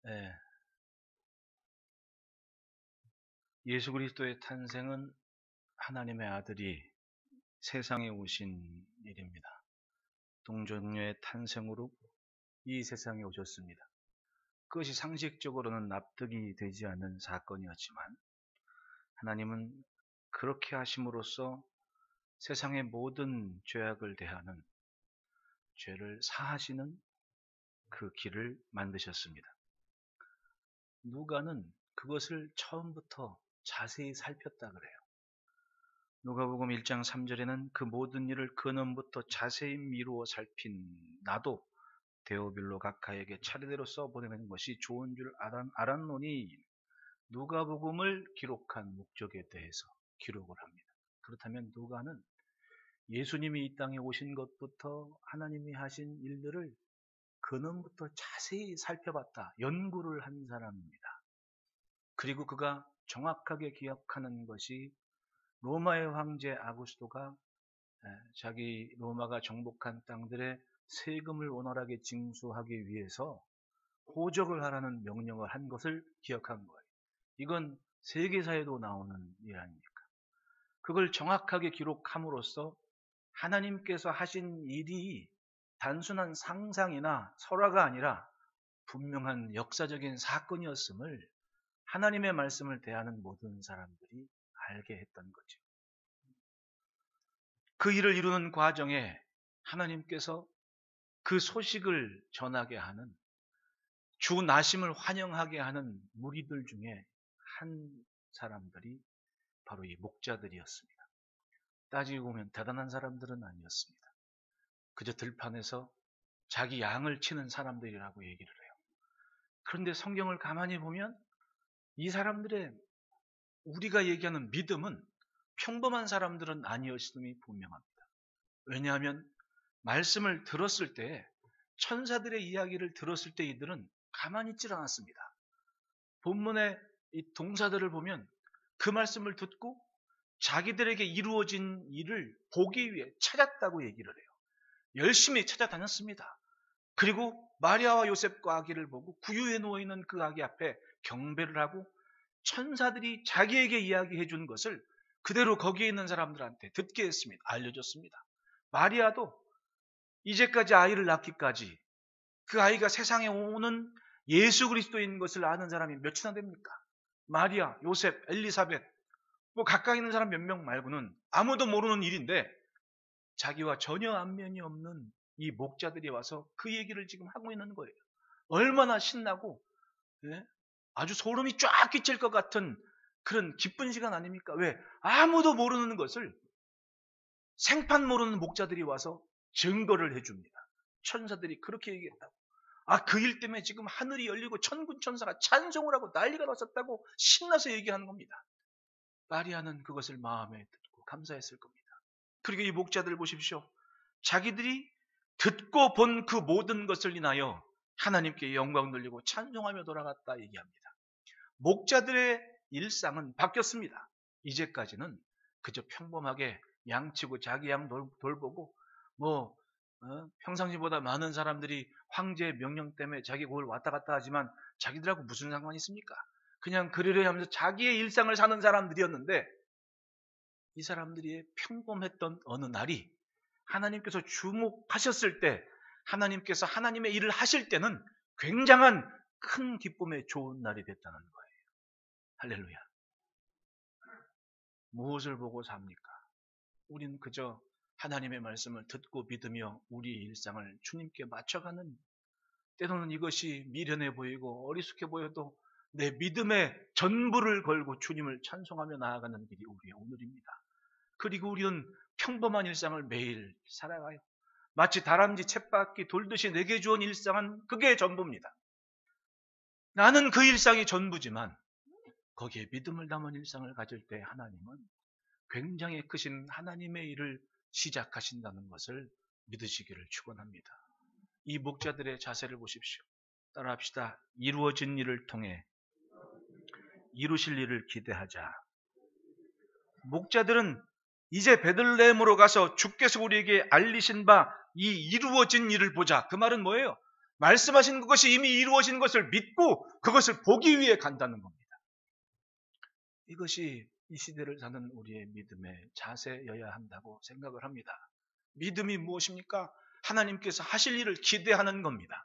예, 예수 그리스도의 탄생은 하나님의 아들이 세상에 오신 일입니다. 동정녀의 탄생으로 이 세상에 오셨습니다. 그것이 상식적으로는 납득이 되지 않는 사건이었지만 하나님은 그렇게 하심으로써 세상의 모든 죄악을 대하는 죄를 사하시는 그 길을 만드셨습니다. 누가는 그것을 처음부터 자세히 살폈다 그래요. 누가복음 1장 3절에는 그 모든 일을 근원부터 자세히 미루어 살핀 나도 데오빌로 각하에게 차례대로 써보내는 것이 좋은 줄 알았노니 누가복음을 기록한 목적에 대해서 기록을 합니다. 그렇다면 누가는 예수님이 이 땅에 오신 것부터 하나님이 하신 일들을 근원부터 자세히 살펴봤다, 연구를 한 사람입니다. 그리고 그가 정확하게 기억하는 것이 로마의 황제 아구스토가 자기 로마가 정복한 땅들의 세금을 원활하게 징수하기 위해서 호적을 하라는 명령을 한 것을 기억한 거예요. 이건 세계사에도 나오는 일 아닙니까? 그걸 정확하게 기록함으로써 하나님께서 하신 일이 단순한 상상이나 설화가 아니라 분명한 역사적인 사건이었음을 하나님의 말씀을 대하는 모든 사람들이 알게 했던 거죠. 그 일을 이루는 과정에 하나님께서 그 소식을 전하게 하는, 주 나심을 환영하게 하는 무리들 중에 한 사람들이 바로 이 목자들이었습니다. 따지고 보면 대단한 사람들은 아니었습니다. 그저 들판에서 자기 양을 치는 사람들이라고 얘기를 해요. 그런데 성경을 가만히 보면 이 사람들의 우리가 얘기하는 믿음은 평범한 사람들은 아니었음이 분명합니다. 왜냐하면 말씀을 들었을 때, 천사들의 이야기를 들었을 때 이들은 가만히 있질 않았습니다. 본문의 이 동사들을 보면 그 말씀을 듣고 자기들에게 이루어진 일을 보기 위해 찾았다고 얘기를 해요. 열심히 찾아다녔습니다. 그리고 마리아와 요셉과 아기를 보고 구유에 누워있는 그 아기 앞에 경배를 하고 천사들이 자기에게 이야기해 준 것을 그대로 거기에 있는 사람들한테 듣게 했습니다. 알려줬습니다. 마리아도 이제까지 아이를 낳기까지 그 아이가 세상에 오는 예수 그리스도인 것을 아는 사람이 몇이나 됩니까? 마리아, 요셉, 엘리사벳, 뭐 가까이 있는 사람 몇 명 말고는 아무도 모르는 일인데 자기와 전혀 안면이 없는 이 목자들이 와서 그 얘기를 지금 하고 있는 거예요. 얼마나 신나고 아주 소름이 쫙 끼칠 것 같은 그런 기쁜 시간 아닙니까? 왜? 아무도 모르는 것을 생판 모르는 목자들이 와서 증거를 해줍니다. 천사들이 그렇게 얘기했다고. 그 일 때문에 지금 하늘이 열리고 천군 천사가 찬송을 하고 난리가 났었다고 신나서 얘기하는 겁니다. 마리아는 그것을 마음에 듣고 감사했을 겁니다. 그리고 이 목자들 보십시오. 자기들이 듣고 본 그 모든 것을 인하여 하나님께 영광 돌리고 찬송하며 돌아갔다 얘기합니다. 목자들의 일상은 바뀌었습니다. 이제까지는 그저 평범하게 양치고 자기 양 돌보고 평상시보다 많은 사람들이 황제의 명령 때문에 자기 곳을 왔다 갔다 하지만 자기들하고 무슨 상관이 있습니까? 그냥 그러려 하면서 자기의 일상을 사는 사람들이었는데 이 사람들이 평범했던 어느 날이 하나님께서 주목하셨을 때, 하나님께서 하나님의 일을 하실 때는 굉장한 큰 기쁨의 좋은 날이 됐다는 거예요. 할렐루야. 무엇을 보고 삽니까? 우리는 그저 하나님의 말씀을 듣고 믿으며 우리의 일상을 주님께 맞춰가는, 때로는 이것이 미련해 보이고 어리숙해 보여도 내 믿음의 전부를 걸고 주님을 찬송하며 나아가는 길이 우리의 오늘입니다. 그리고 우리는 평범한 일상을 매일 살아가요. 마치 다람쥐 쳇바퀴 돌듯이 내게 주온 일상은 그게 전부입니다. 나는 그 일상이 전부지만 거기에 믿음을 담은 일상을 가질 때 하나님은 굉장히 크신 하나님의 일을 시작하신다는 것을 믿으시기를 축원합니다. 이 목자들의 자세를 보십시오. 따라합시다. 이루어진 일을 통해 이루실 일을 기대하자. 목자들은 이제 베들레헴으로 가서 주께서 우리에게 알리신 바 이 이루어진 일을 보자. 그 말은 뭐예요? 말씀하신 그것이 이미 이루어진 것을 믿고 그것을 보기 위해 간다는 겁니다. 이것이 이 시대를 사는 우리의 믿음의 자세여야 한다고 생각을 합니다. 믿음이 무엇입니까? 하나님께서 하실 일을 기대하는 겁니다.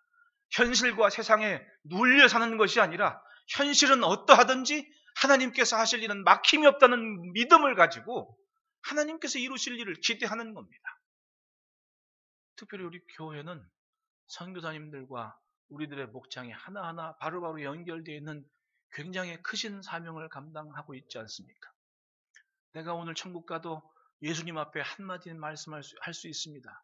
현실과 세상에 눌려 사는 것이 아니라 현실은 어떠하든지 하나님께서 하실 일은 막힘이 없다는 믿음을 가지고 하나님께서 이루실 일을 기대하는 겁니다. 특별히 우리 교회는 선교사님들과 우리들의 목장이 하나하나 바로바로 연결되어 있는 굉장히 크신 사명을 감당하고 있지 않습니까? 내가 오늘 천국 가도 예수님 앞에 한마디 말씀할 수 있습니다.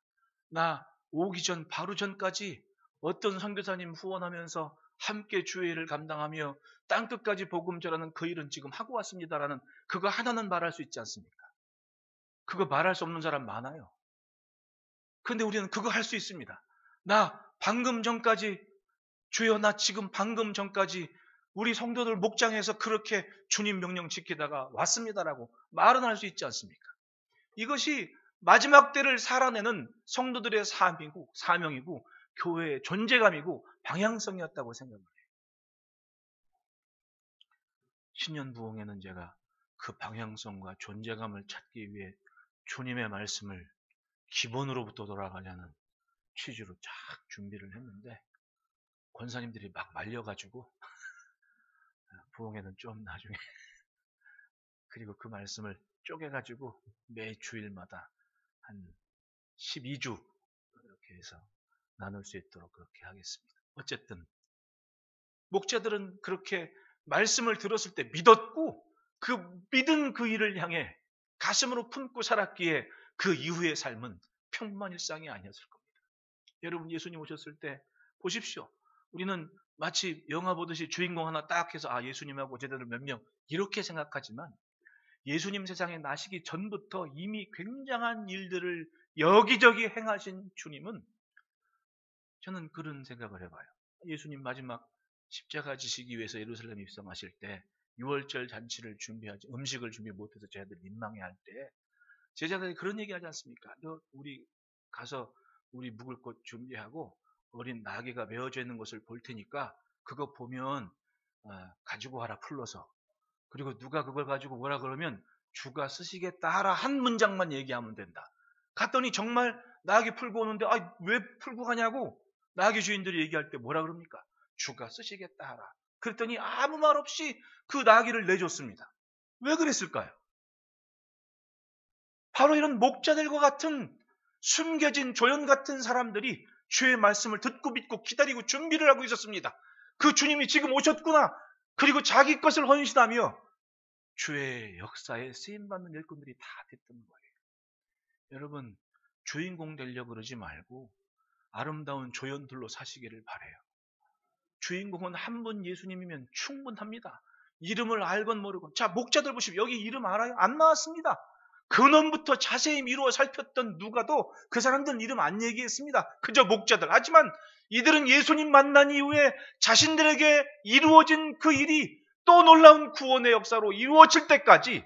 나 오기 전 바로 전까지 어떤 선교사님 후원하면서 함께 주의 일을 감당하며 땅끝까지 복음 전하는 그 일은 지금 하고 왔습니다라는 그거 하나는 말할 수 있지 않습니까? 그거 말할 수 없는 사람 많아요. 그런데 우리는 그거 할 수 있습니다. 나 방금 전까지 주여 나 지금 방금 전까지 우리 성도들 목장에서 그렇게 주님 명령 지키다가 왔습니다라고 말은 할 수 있지 않습니까? 이것이 마지막 때를 살아내는 성도들의 사명이고 교회의 존재감이고 방향성이었다고 생각을 해요. 신년 부흥에는 제가 그 방향성과 존재감을 찾기 위해 주님의 말씀을 기본으로부터 돌아가자는 취지로 쫙 준비를 했는데 권사님들이 막 말려가지고 부흥회는 좀 나중에 그리고 그 말씀을 쪼개가지고 매 주일마다 한 12주 이렇게 해서 나눌 수 있도록 그렇게 하겠습니다. 어쨌든 목자들은 그렇게 말씀을 들었을 때 믿었고 그 믿은 그 일을 향해 가슴으로 품고 살았기에 그 이후의 삶은 평범한 일상이 아니었을 겁니다. 여러분 예수님 오셨을 때 보십시오. 우리는 마치 영화 보듯이 주인공 하나 딱 해서 아 예수님하고 제자들 몇 명 이렇게 생각하지만 예수님 세상에 나시기 전부터 이미 굉장한 일들을 여기저기 행하신 주님은 저는 그런 생각을 해봐요. 예수님 마지막 십자가 지시기 위해서 예루살렘 입성하실 때 6월절 잔치를 준비하지 음식을 준비 못해서 제자들이 민망해할 때 제자들이 그런 얘기하지 않습니까? 너 우리 가서 우리 묵을 곳 준비하고 어린 나귀가 메어져 있는 것을 볼 테니까 그거 보면 가지고 와라 풀러서. 그리고 누가 그걸 가지고 뭐라 그러면 주가 쓰시겠다 하라 한 문장만 얘기하면 된다. 갔더니 정말 나귀 풀고 오는데 왜 풀고 가냐고 나귀 주인들이 얘기할 때 뭐라 그럽니까? 주가 쓰시겠다 하라. 그랬더니 아무 말 없이 그 나귀를 내줬습니다. 왜 그랬을까요? 바로 이런 목자들과 같은 숨겨진 조연 같은 사람들이 주의 말씀을 듣고 믿고 기다리고 준비를 하고 있었습니다. 그 주님이 지금 오셨구나. 그리고 자기 것을 헌신하며 주의 역사에 쓰임받는 일꾼들이 다 됐던 거예요. 여러분 주인공 되려고 그러지 말고 아름다운 조연들로 사시기를 바라요. 주인공은 한 분 예수님이면 충분합니다. 이름을 알건 모르건. 자 목자들 보시면 여기 이름 알아요? 안 나왔습니다. 근원부터 자세히 미루어 살폈던 누가도 그 사람들은 이름 안 얘기했습니다. 그저 목자들. 하지만 이들은 예수님 만난 이후에 자신들에게 이루어진 그 일이 또 놀라운 구원의 역사로 이루어질 때까지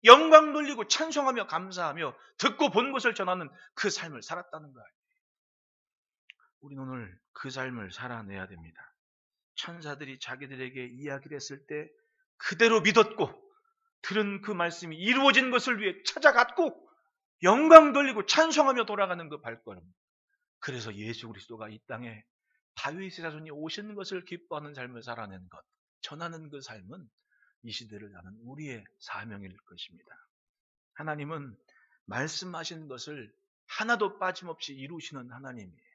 영광 돌리고 찬송하며 감사하며 듣고 본 것을 전하는 그 삶을 살았다는 거예요. 우리는 오늘 그 삶을 살아내야 됩니다. 천사들이 자기들에게 이야기를 했을 때 그대로 믿었고 들은 그 말씀이 이루어진 것을 위해 찾아갔고 영광 돌리고 찬송하며 돌아가는 그 발걸음. 그래서 예수 그리스도가 이 땅에 다윗의 자손이 오신 것을 기뻐하는 삶을 살아낸 것, 전하는 그 삶은 이 시대를 사는 우리의 사명일 것입니다. 하나님은 말씀하신 것을 하나도 빠짐없이 이루시는 하나님이에요.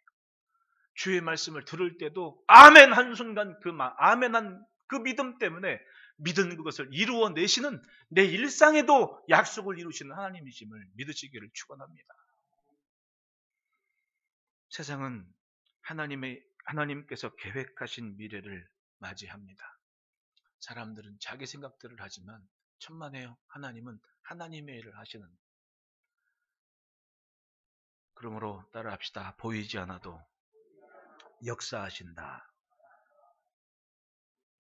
주의 말씀을 들을 때도 아멘 한 순간 아멘한 그 믿음 때문에 믿은 그것을 이루어내시는 내 일상에도 약속을 이루시는 하나님이심을 믿으시기를 축원합니다. 세상은 하나님께서 계획하신 미래를 맞이합니다. 사람들은 자기 생각들을 하지만 천만에요. 하나님은 하나님의 일을 하시는. 그러므로 따라합시다. 보이지 않아도 역사하신다.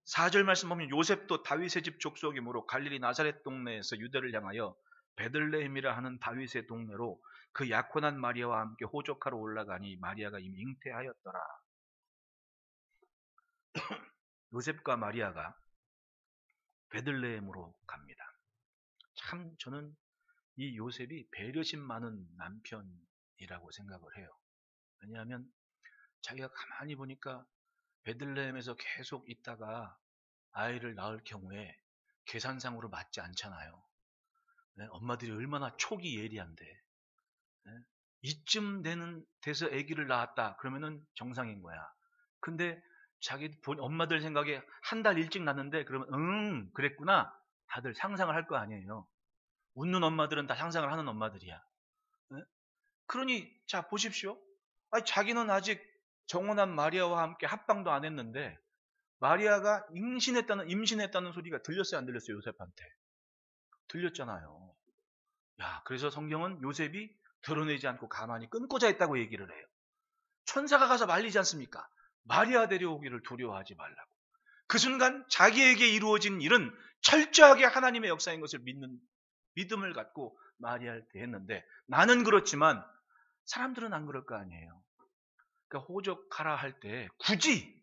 4절 말씀 보면 요셉도 다윗의 집 족속이므로 갈릴리 나사렛 동네에서 유대를 향하여 베들레헴이라 하는 다윗의 동네로 그 약혼한 마리아와 함께 호적하러 올라가니 마리아가 이미 잉태하였더라. 요셉과 마리아가 베들레헴으로 갑니다. 참 저는 이 요셉이 배려심 많은 남편이라고 생각을 해요. 왜냐하면 자기가 가만히 보니까 베들레헴에서 계속 있다가 아이를 낳을 경우에 계산상으로 맞지 않잖아요. 네, 엄마들이 얼마나 촉이 예리한데, 네, 이쯤 돼서 아기를 낳았다 그러면은 정상인 거야. 근데 엄마들 생각에 한 달 일찍 낳는데 그러면 그랬구나 다들 상상을 할 거 아니에요. 웃는 엄마들은 다 상상을 하는 엄마들이야. 네? 그러니 자 보십시오. 아니, 자기는 아직 정혼한 마리아와 함께 합방도 안 했는데 마리아가 임신했다는 소리가 들렸어요, 안 들렸어요? 요셉한테 들렸잖아요. 야, 그래서 성경은 요셉이 드러내지 않고 가만히 끊고자 했다고 얘기를 해요. 천사가 가서 말리지 않습니까? 마리아 데려오기를 두려워하지 말라고. 그 순간 자기에게 이루어진 일은 철저하게 하나님의 역사인 것을 믿는 믿음을 갖고 마리아를 대했는데, 나는 그렇지만 사람들은 안 그럴 거 아니에요. 그러니까 호적하라 할 때 굳이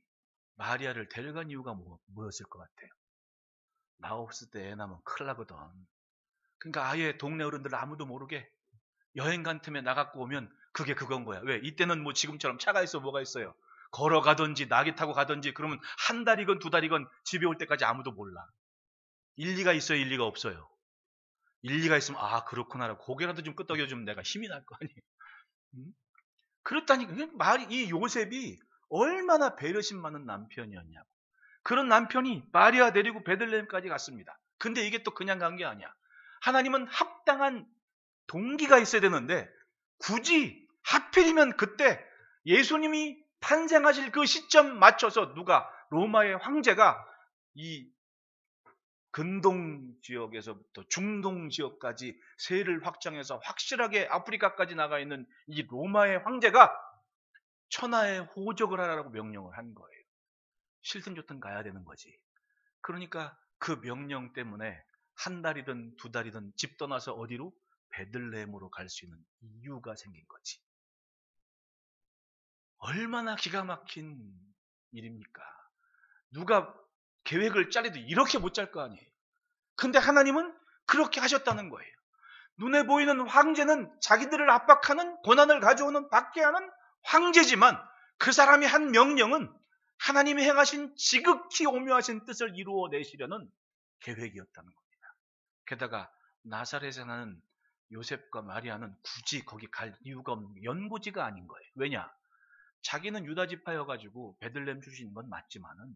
마리아를 데려간 이유가 뭐였을 것 같아요? 나 없을 때 애 낳으면 큰일 나거든. 그러니까 아예 동네 어른들 아무도 모르게 여행 간 틈에 나갖고 오면 그게 그건 거야. 왜? 이때는 뭐 지금처럼 차가 있어 뭐가 있어요. 걸어가든지 낙이 타고 가든지 그러면 한 달이건 두 달이건 집에 올 때까지 아무도 몰라. 일리가 있어요, 일리가 없어요? 일리가 있으면 아 그렇구나라고 고개라도 좀 끄덕여주면 내가 힘이 날 거 아니에요. 그렇다니까. 이 요셉이 얼마나 배려심 많은 남편이었냐고. 그런 남편이 마리아 데리고 베들레헴까지 갔습니다. 근데 이게 또 그냥 간 게 아니야. 하나님은 합당한 동기가 있어야 되는데 굳이 하필이면 그때 예수님이 탄생하실 그 시점 맞춰서 누가 로마의 황제가 이 근동 지역에서부터 중동 지역까지 세를 확장해서 확실하게 아프리카까지 나가 있는 이 로마의 황제가 천하에 호적을 하라고 명령을 한 거예요. 싫든 좋든 가야 되는 거지. 그러니까 그 명령 때문에 한 달이든 두 달이든 집 떠나서 어디로? 베들레헴으로 갈 수 있는 이유가 생긴 거지. 얼마나 기가 막힌 일입니까? 누가 계획을 짜려도 이렇게 못 짤 거 아니에요. 근데 하나님은 그렇게 하셨다는 거예요. 눈에 보이는 황제는 자기들을 압박하는 고난을 가져오는 박해하는 황제지만 그 사람이 한 명령은 하나님이 행하신 지극히 오묘하신 뜻을 이루어내시려는 계획이었다는 겁니다. 게다가 나사렛에 사는 요셉과 마리아는 굳이 거기 갈 이유가 없는 연고지가 아닌 거예요. 왜냐? 자기는 유다 지파여가지고 베들레헴 출신인 건 맞지만은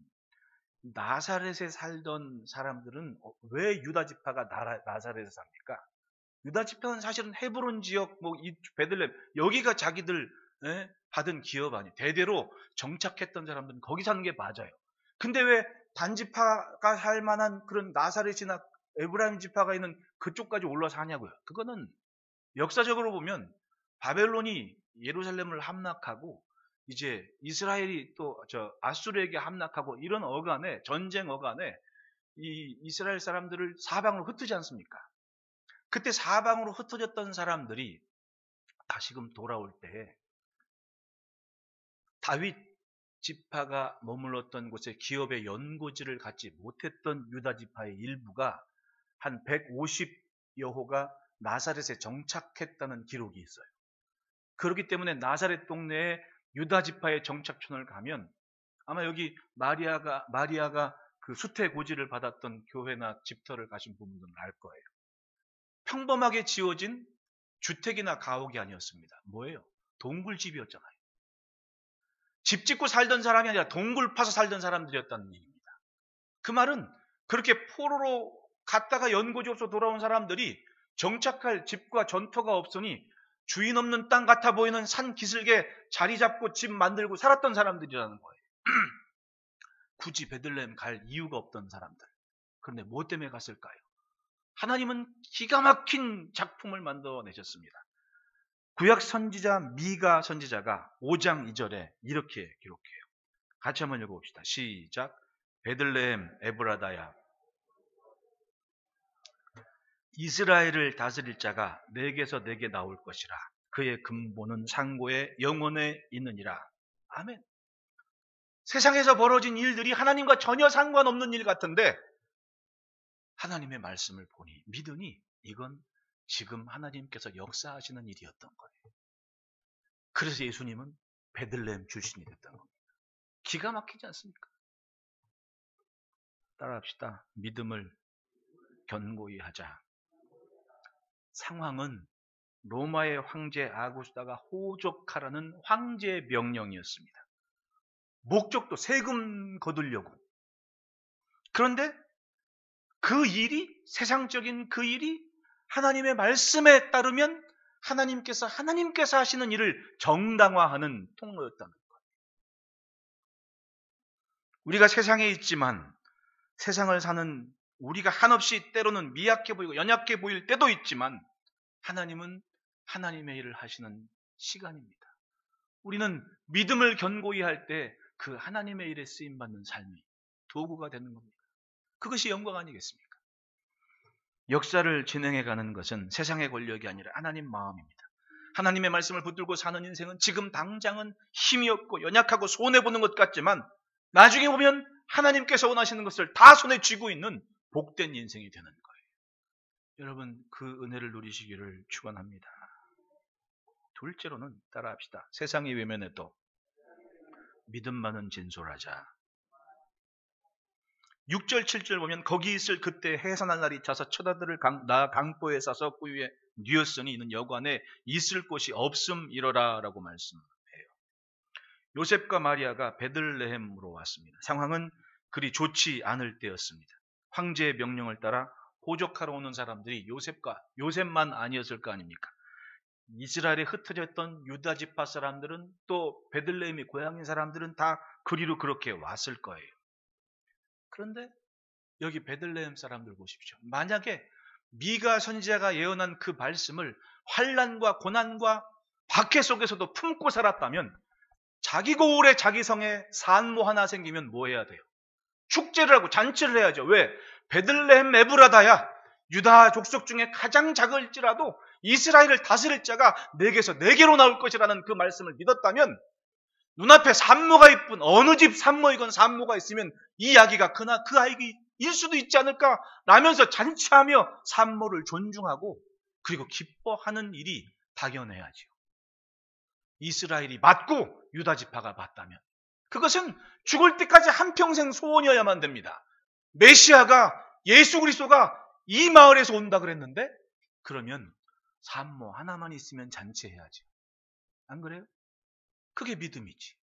나사렛에 살던 사람들은 왜 유다 지파가 나사렛에 삽니까? 유다 지파는 사실은 헤브론 지역, 이 베들레헴 여기가 자기들 받은 기업 아니 대대로 정착했던 사람들은 거기 사는 게 맞아요. 근데 왜 단지파가 살 만한 그런 나사렛이나 에브라임 지파가 있는 그쪽까지 올라서 하냐고요. 그거는 역사적으로 보면 바벨론이 예루살렘을 함락하고 이제 이스라엘이 또 아수르에게 함락하고 이런 어간에 전쟁 어간에 이 이스라엘 사람들을 사방으로 흩트지 않습니까? 그때 사방으로 흩어졌던 사람들이 다시금 돌아올 때 다윗 지파가 머물렀던 곳에 기업의 연고지를 갖지 못했던 유다 지파의 일부가 한 150여 호가 나사렛에 정착했다는 기록이 있어요. 그렇기 때문에 나사렛 동네에 유다 지파의 정착촌을 가면 아마 여기 마리아가 그 수태 고지를 받았던 교회나 집터를 가신 분들은 알 거예요. 평범하게 지어진 주택이나 가옥이 아니었습니다. 뭐예요? 동굴집이었잖아요. 집 짓고 살던 사람이 아니라 동굴 파서 살던 사람들이었다는 얘기입니다. 그 말은 그렇게 포로로 갔다가 연고지 없어 돌아온 사람들이 정착할 집과 전터가 없으니 주인 없는 땅 같아 보이는 산 기슭에 자리 잡고 집 만들고 살았던 사람들이라는 거예요. 굳이 베들레헴 갈 이유가 없던 사람들. 그런데 뭐 때문에 갔을까요? 하나님은 기가 막힌 작품을 만들어내셨습니다. 구약 선지자 미가 선지자가 5장 2절에 이렇게 기록해요. 같이 한번 읽어봅시다. 시작. 베들레헴 에브라다야 이스라엘을 다스릴 자가 내게서 내게 나올 것이라. 그의 근본은 상고의 영원에 있느니라. 아멘. 세상에서 벌어진 일들이 하나님과 전혀 상관없는 일 같은데 하나님의 말씀을 보니 믿으니 이건 지금 하나님께서 역사하시는 일이었던 거예요. 그래서 예수님은 베들레헴 출신이 됐던 겁니다. 기가 막히지 않습니까? 따라합시다. 믿음을 견고히 하자. 상황은 로마의 황제 아구스타가 호족하라는 황제의 명령이었습니다. 목적도 세금 거두려고. 그런데 그 일이, 세상적인 그 일이 하나님의 말씀에 따르면 하나님께서 하시는 일을 정당화하는 통로였다는 것. 우리가 세상에 있지만 세상을 사는 우리가 한없이 때로는 미약해 보이고 연약해 보일 때도 있지만 하나님은 하나님의 일을 하시는 시간입니다. 우리는 믿음을 견고히 할 때 그 하나님의 일에 쓰임받는 삶이 도구가 되는 겁니다. 그것이 영광 아니겠습니까? 역사를 진행해가는 것은 세상의 권력이 아니라 하나님 마음입니다. 하나님의 말씀을 붙들고 사는 인생은 지금 당장은 힘이 없고 연약하고 손해보는 것 같지만 나중에 보면 하나님께서 원하시는 것을 다 손에 쥐고 있는 복된 인생이 되는 거예요. 여러분, 그 은혜를 누리시기를 축원합니다. 둘째로는 따라합시다. 세상이 외면해도 믿음만은 진솔하자. 6절 7절 보면 거기 있을 그때 해산할 날이 차서 처자들을 강보에 싸서 구유에 뉘었으니 이는 여관에 있을 곳이 없음이러라 라고 말씀해요. 요셉과 마리아가 베들레헴으로 왔습니다. 상황은 그리 좋지 않을 때였습니다. 황제의 명령을 따라 호적하러 오는 사람들이 요셉만 아니었을 거 아닙니까? 이스라엘에 흩어져 있던 유다 지파 사람들은 또 베들레헴이 고향인 사람들은 다 그리로 그렇게 왔을 거예요. 그런데 여기 베들레헴 사람들 보십시오. 만약에 미가 선지자가 예언한 그 말씀을 환난과 고난과 박해 속에서도 품고 살았다면 자기 고을에 자기 성에 산모 하나 생기면 뭐 해야 돼요? 축제를 하고 잔치를 해야죠. 왜? 베들레헴 에브라다야 유다 족속 중에 가장 작을지라도 이스라엘을 다스릴 자가 내게서 내게로 나올 것이라는 그 말씀을 믿었다면 눈앞에 산모가 이쁜 어느 집 산모이건 산모가 있으면 이 아기가 그 아이일 수도 있지 않을까 라면서 잔치하며 산모를 존중하고 그리고 기뻐하는 일이 당연해야죠. 이스라엘이 맞고 유다 지파가 맞다면 그것은 죽을 때까지 한평생 소원이어야만 됩니다. 메시아가 예수 그리스도가 이 마을에서 온다 그랬는데 그러면 산모 하나만 있으면 잔치해야지. 안 그래요? 그게 믿음이지.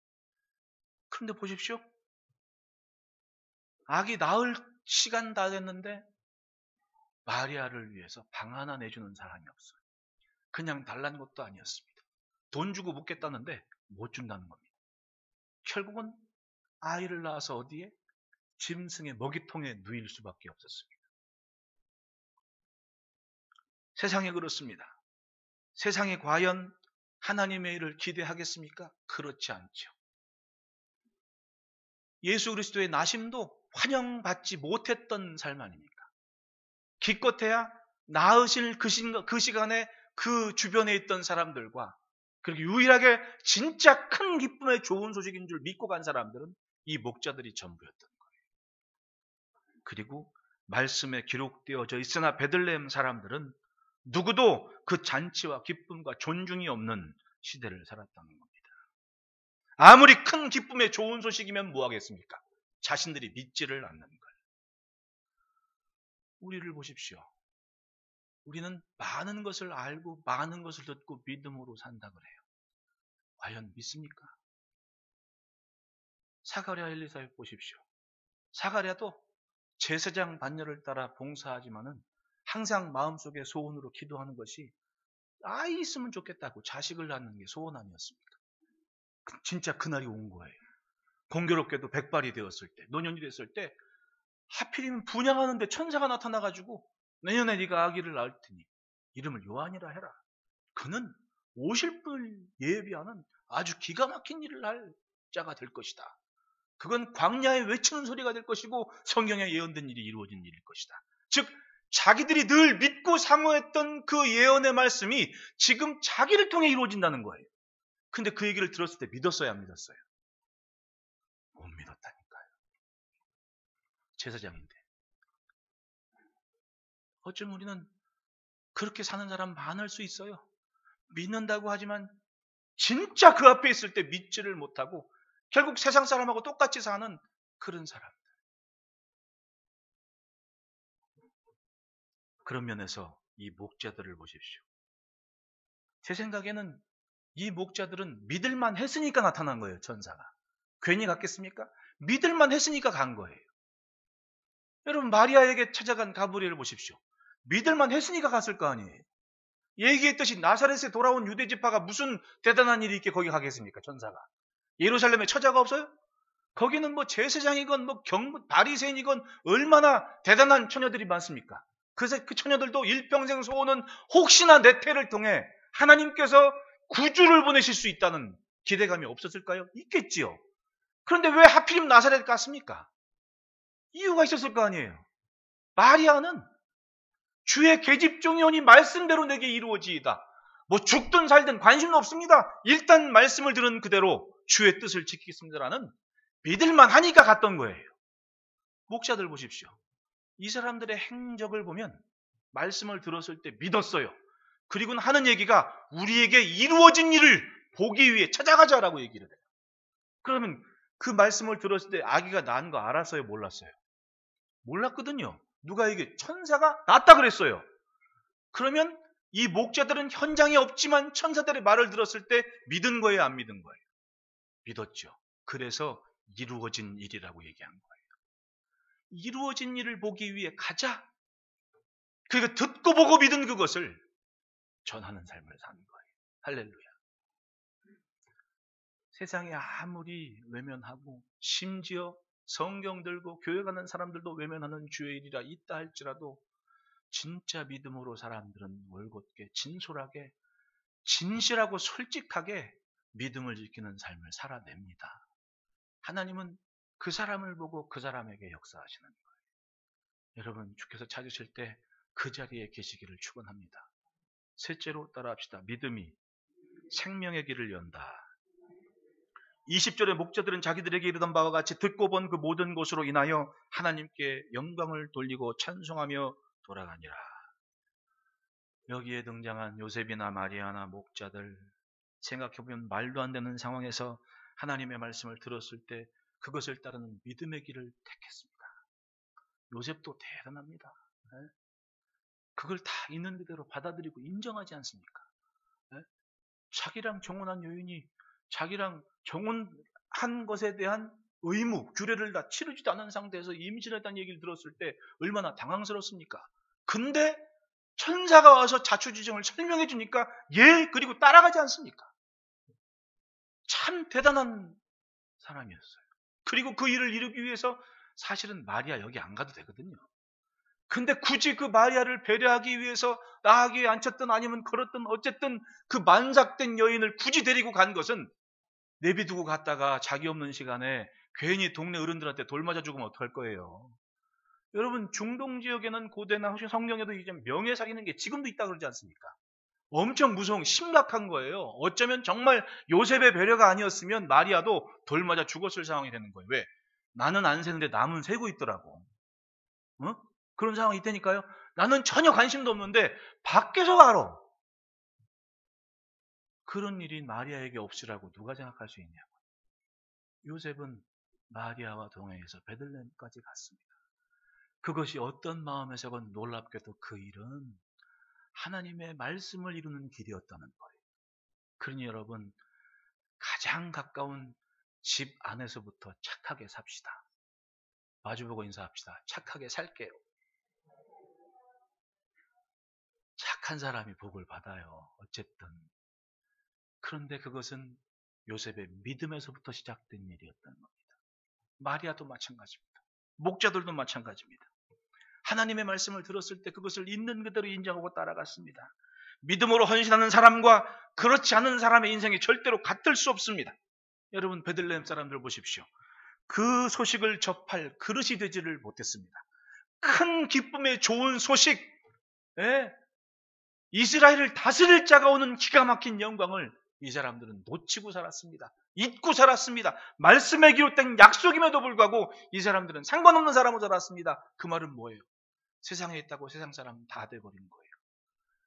그런데 보십시오. 아기 낳을 시간 다 됐는데 마리아를 위해서 방 하나 내주는 사람이 없어요. 그냥 달라는 것도 아니었습니다. 돈 주고 묻겠다는데 못 준다는 겁니다. 결국은 아이를 낳아서 어디에? 짐승의 먹이통에 누일 수밖에 없었습니다. 세상이 그렇습니다. 세상이 과연 하나님의 일을 기대하겠습니까? 그렇지 않죠. 예수 그리스도의 나심도 환영받지 못했던 삶 아닙니까? 기껏해야 나으실 그 시간에 그 주변에 있던 사람들과 그리고 유일하게 진짜 큰 기쁨의 좋은 소식인 줄 믿고 간 사람들은 이 목자들이 전부였던 거예요. 그리고 말씀에 기록되어져 있으나 베들레헴 사람들은 누구도 그 잔치와 기쁨과 존중이 없는 시대를 살았다는 겁니다. 아무리 큰 기쁨의 좋은 소식이면 뭐 하겠습니까? 자신들이 믿지를 않는 거예요. 우리를 보십시오. 우리는 많은 것을 알고 많은 것을 듣고 믿음으로 산다 그래요. 과연 믿습니까? 사가랴 엘리사벳 보십시오. 사가랴도 제사장 반열을 따라 봉사하지만은 항상 마음속에 소원으로 기도하는 것이 아이 있으면 좋겠다고 자식을 낳는 게 소원 아니었습니까? 진짜 그날이 온 거예요. 공교롭게도 백발이 되었을 때, 노년이 됐을 때 하필이면 분양하는데 천사가 나타나가지고 내년에 네가 아기를 낳을 테니 이름을 요한이라 해라. 그는 오실 분을 예비하는 아주 기가 막힌 일을 할 자가 될 것이다. 그건 광야에 외치는 소리가 될 것이고 성경에 예언된 일이 이루어진 일일 것이다. 즉 자기들이 늘 믿고 사모했던 그 예언의 말씀이 지금 자기를 통해 이루어진다는 거예요. 근데 그 얘기를 들었을 때 믿었어요, 안 믿었어요? 못 믿었다니까요. 제사장인데. 어쩜 우리는 그렇게 사는 사람 많을 수 있어요. 믿는다고 하지만 진짜 그 앞에 있을 때 믿지를 못하고 결국 세상 사람하고 똑같이 사는 그런 사람. 그런 면에서 이 목자들을 보십시오. 제 생각에는 이 목자들은 믿을만 했으니까 나타난 거예요, 천사가. 괜히 갔겠습니까? 믿을만 했으니까 간 거예요. 여러분, 마리아에게 찾아간 가브리엘을 보십시오. 믿을만 했으니까 갔을 거 아니에요. 얘기했듯이 나사렛에 돌아온 유대 지파가 무슨 대단한 일이 있게 거기 가겠습니까, 천사가. 예루살렘에 처자가 없어요? 거기는 뭐 제사장이건 뭐 바리새인이건 얼마나 대단한 처녀들이 많습니까? 그 처녀들도 일평생 소원은 혹시나 내 태를 통해 하나님께서 구주를 보내실 수 있다는 기대감이 없었을까요? 있겠지요. 그런데 왜 하필이면 나사렛 갔습니까? 이유가 있었을 거 아니에요. 마리아는 주의 계집종이오니 말씀대로 내게 이루어지이다. 뭐 죽든 살든 관심은 없습니다. 일단 말씀을 들은 그대로 주의 뜻을 지키겠습니다라는 믿을만 하니까 갔던 거예요. 목자들 보십시오. 이 사람들의 행적을 보면 말씀을 들었을 때 믿었어요. 그리고는 하는 얘기가 우리에게 이루어진 일을 보기 위해 찾아가자라고 얘기를 해요. 그러면 그 말씀을 들었을 때 아기가 낳은 거 알았어요? 몰랐어요? 몰랐거든요. 누가 이게 천사가 낳았다 그랬어요. 그러면 이 목자들은 현장에 없지만 천사들의 말을 들었을 때 믿은 거예요, 안 믿은 거예요? 믿었죠. 그래서 이루어진 일이라고 얘기한 거예요. 이루어진 일을 보기 위해 가자. 그러니까 듣고 보고 믿은 그것을 전하는 삶을 사는 거예요. 할렐루야. 세상에 아무리 외면하고 심지어 성경 들고 교회 가는 사람들도 외면하는 주의 일이라 있다 할지라도 진짜 믿음으로 사람들은 월곧게 진솔하게 진실하고 솔직하게 믿음을 지키는 삶을 살아냅니다. 하나님은 그 사람을 보고 그 사람에게 역사하시는 거예요. 여러분 주께서 찾으실 때 그 자리에 계시기를 축원합니다. 셋째로 따라합시다. 믿음이 생명의 길을 연다. 20절의 목자들은 자기들에게 이르던 바와 같이 듣고 본 그 모든 것으로 인하여 하나님께 영광을 돌리고 찬송하며 돌아가니라. 여기에 등장한 요셉이나 마리아나 목자들, 생각해보면 말도 안 되는 상황에서 하나님의 말씀을 들었을 때 그것을 따르는 믿음의 길을 택했습니다. 요셉도 대단합니다. 그걸 다 있는 그대로 받아들이고 인정하지 않습니까? 자기랑 정혼한 여인이 자기랑 정혼한 것에 대한 의무, 규례를 다 치르지도 않은 상태에서 임신했다는 얘기를 들었을 때 얼마나 당황스럽습니까? 근데 천사가 와서 자초지종을 설명해 주니까 예, 그리고 따라가지 않습니까? 참 대단한 사람이었어요. 그리고 그 일을 이루기 위해서 사실은 마리아 여기 안 가도 되거든요. 근데 굳이 그 마리아를 배려하기 위해서 나귀에 앉혔든 아니면 걸었든 어쨌든 그 만삭된 여인을 굳이 데리고 간 것은 내비두고 갔다가 자기 없는 시간에 괜히 동네 어른들한테 돌 맞아 죽으면 어떡할 거예요. 여러분 중동 지역에는 고대나 혹시 성경에도 이제 명예살이는 게 지금도 있다 그러지 않습니까? 엄청 무서운 심각한 거예요. 어쩌면 정말 요셉의 배려가 아니었으면 마리아도 돌 맞아 죽었을 상황이 되는 거예요. 왜? 나는 안 새는데 남은 새고 있더라고. 그런 상황이 있다니까요. 나는 전혀 관심도 없는데 밖에서 알아. 그런 일이 마리아에게 없으라고 누가 생각할 수 있냐고. 요셉은 마리아와 동행해서 베들레헴까지 갔습니다. 그것이 어떤 마음에서건 놀랍게도 그 일은 하나님의 말씀을 이루는 길이었다는 거예요. 그러니 여러분 가장 가까운 집 안에서부터 착하게 삽시다. 마주보고 인사합시다. 착하게 살게요. 착한 사람이 복을 받아요. 어쨌든. 그런데 그것은 요셉의 믿음에서부터 시작된 일이었던 겁니다. 마리아도 마찬가지입니다. 목자들도 마찬가지입니다. 하나님의 말씀을 들었을 때 그것을 있는 그대로 인정하고 따라갔습니다. 믿음으로 헌신하는 사람과 그렇지 않은 사람의 인생이 절대로 같을 수 없습니다. 여러분 베들레헴 사람들 보십시오. 그 소식을 접할 그릇이 되지를 못했습니다. 큰 기쁨의 좋은 소식, 예? 이스라엘을 다스릴 자가 오는 기가 막힌 영광을 이 사람들은 놓치고 살았습니다. 잊고 살았습니다. 말씀에 기록된 약속임에도 불구하고 이 사람들은 상관없는 사람으로 살았습니다. 그 말은 뭐예요? 세상에 있다고 세상 사람 다 돼버린 거예요.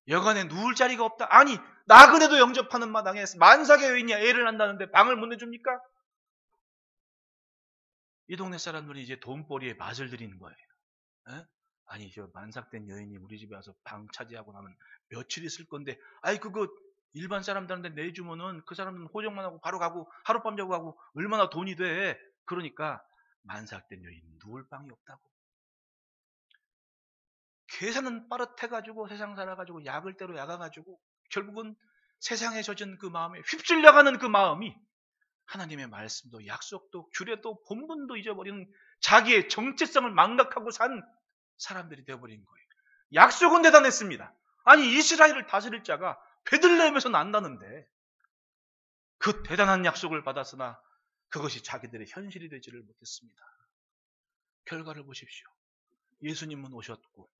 여간에 누울 자리가 없다. 아니, 나그네도 영접하는 마당에 만삭의 여인이 애를 낳는다는데 방을 못 내줍니까? 이 동네 사람들이 이제 돈벌이에 맛을 들이는 거예요. 에? 아니, 저 만삭된 여인이 우리 집에 와서 방 차지하고 나면 며칠 있을 건데, 아이, 그거 일반 사람들한테 내주면은 그 사람은 호적만 하고 바로 가고 하룻밤 자고 가고 얼마나 돈이 돼. 그러니까 만삭된 여인은 누울 방이 없다고. 계산은 빠릇해가지고 세상 살아가지고 약을 때로 약아가지고 결국은 세상에 젖은 그 마음에 휩쓸려가는 그 마음이 하나님의 말씀도 약속도 규례도 본분도 잊어버리는 자기의 정체성을 망각하고 산 사람들이 되어버린 거예요. 약속은 대단했습니다. 아니, 이스라엘을 다스릴 자가 베들레헴에서 난다는데 그 대단한 약속을 받았으나 그것이 자기들의 현실이 되지를 못했습니다. 결과를 보십시오. 예수님은 오셨고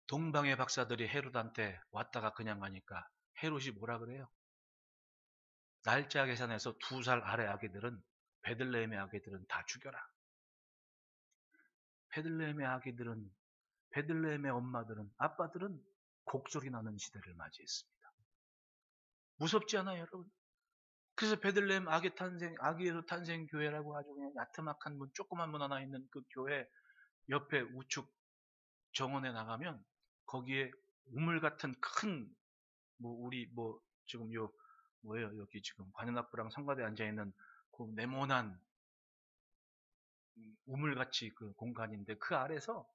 동방의 박사들이 헤롯한테 왔다가 그냥 가니까 헤롯이 뭐라 그래요? 날짜 계산해서 2살 아래 아기들은 베들레헴의 아기들은 다 죽여라. 베들레헴의 아기들은 베들레헴의 엄마들은 아빠들은 곡소리 나는 시대를 맞이했습니다. 무섭지 않아요, 여러분? 그래서 베들레헴 아기의 탄생 교회라고 아주 그냥 야트막한 문, 조그만 문 하나 있는 그 교회 옆에 우측 정원에 나가면 거기에 우물 같은 큰 우리 지금 뭐예요? 여기 지금 관현악부랑 성가대 앉아 있는 그 네모난 우물같이 그 공간인데 그 아래서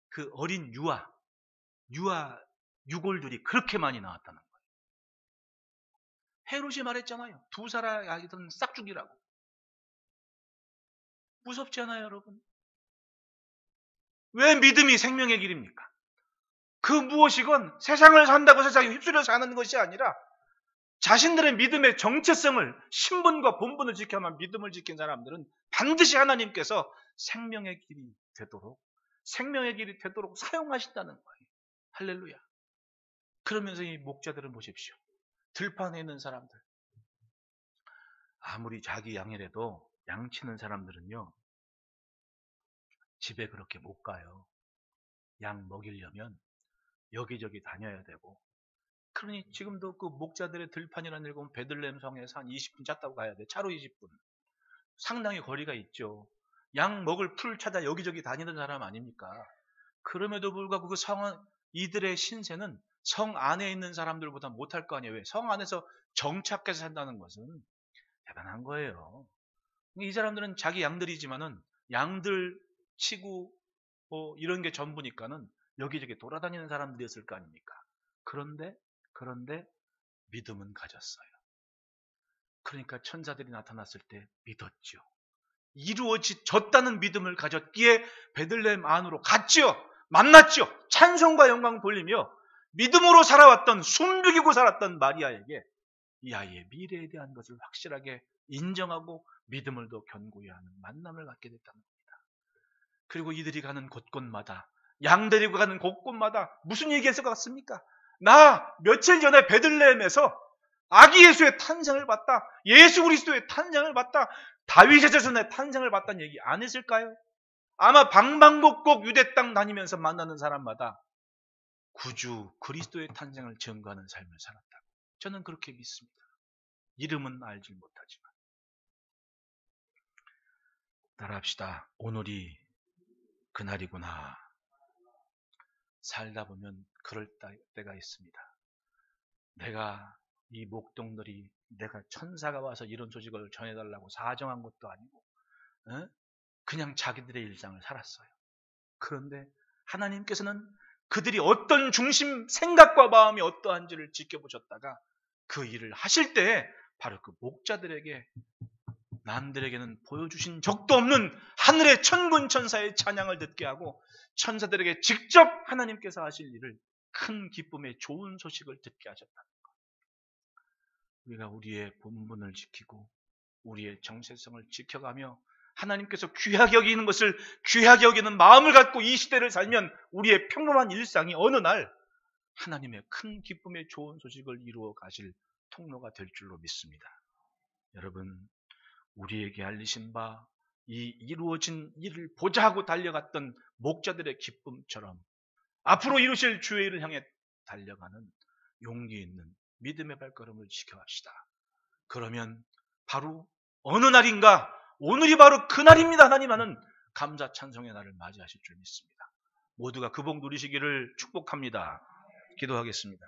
그 어린 유아 유골들이 그렇게 많이 나왔다는 거예요. 헤롯이 말했잖아요. 2살 아기들은 싹 죽이라고. 무섭지 않아요, 여러분? 왜 믿음이 생명의 길입니까? 그 무엇이건 세상을 산다고 세상에 휩쓸려 사는 것이 아니라 자신들의 믿음의 정체성을 신분과 본분을 지켜야만 믿음을 지킨 사람들은 반드시 하나님께서 생명의 길이 되도록 사용하신다는 거예요. 할렐루야. 그러면서 이 목자들은 보십시오. 들판에 있는 사람들. 아무리 자기 양이라도 양치는 사람들은요. 집에 그렇게 못 가요. 양 먹이려면 여기저기 다녀야 되고. 그러니 지금도 그 목자들의 들판이라는 데 보면 베들레헴 성에서 한 20분 잤다고 가야 돼. 차로 20분. 상당히 거리가 있죠. 양 먹을 풀 찾아 여기저기 다니는 사람 아닙니까? 그럼에도 불구하고 그 이들의 신세는 성 안에 있는 사람들보다 못할 거 아니에요. 왜? 성 안에서 정착해서 산다는 것은 대단한 거예요. 이 사람들은 자기 양들이지만은 양들 치고 이런 게 전부니까는 여기저기 돌아다니는 사람들이었을 거 아닙니까? 그런데 믿음은 가졌어요. 그러니까 천사들이 나타났을 때 믿었죠. 이루어졌다는 믿음을 가졌기에 베들레헴 안으로 갔지요. 만났지요. 찬송과 영광 돌리며 믿음으로 살아왔던 숨죽이고 살았던 마리아에게 이 아이의 미래에 대한 것을 확실하게 인정하고 믿음을 더 견고히 하는 만남을 갖게 됐다는 겁니다. 그리고 이들이 가는 곳곳마다 양 데리고 가는 곳곳마다 무슨 얘기했을 것 같습니까? 나 며칠 전에 베들레헴에서 아기 예수의 탄생을 봤다. 예수 그리스도의 탄생을 봤다. 다윗의 자손의 탄생을 봤다는 얘기 안 했을까요? 아마 방방곡곡 유대 땅 다니면서 만나는 사람마다 구주 그리스도의 탄생을 증거하는 삶을 살았다. 저는 그렇게 믿습니다. 이름은 알지 못하지만. 따라합시다. 오늘이 그날이구나. 살다 보면 그럴 때가 있습니다. 내가 이 목동들이 내가 천사가 와서 이런 소식을 전해달라고 사정한 것도 아니고 그냥 자기들의 일상을 살았어요. 그런데 하나님께서는 그들이 어떤 중심 생각과 마음이 어떠한지를 지켜보셨다가 그 일을 하실 때 바로 그 목자들에게 남들에게는 보여주신 적도 없는 하늘의 천군 천사의 찬양을 듣게 하고 천사들에게 직접 하나님께서 하실 일을 큰 기쁨의 좋은 소식을 듣게 하셨다는 것. 우리가 우리의 본분을 지키고 우리의 정체성을 지켜가며 하나님께서 귀하게 여기는 것을 귀하게 여기는 마음을 갖고 이 시대를 살면 우리의 평범한 일상이 어느 날 하나님의 큰 기쁨의 좋은 소식을 이루어 가실 통로가 될 줄로 믿습니다. 여러분, 우리에게 알리신 바 이 이루어진 일을 보자 하고 달려갔던 목자들의 기쁨처럼 앞으로 이루실 주의 일을 향해 달려가는 용기 있는 믿음의 발걸음을 지켜합시다. 그러면 바로 어느 날인가 오늘이 바로 그날입니다. 하나님 하는 감사 찬송의 날을 맞이하실 줄 믿습니다. 모두가 그 복 누리시기를 축복합니다. 기도하겠습니다.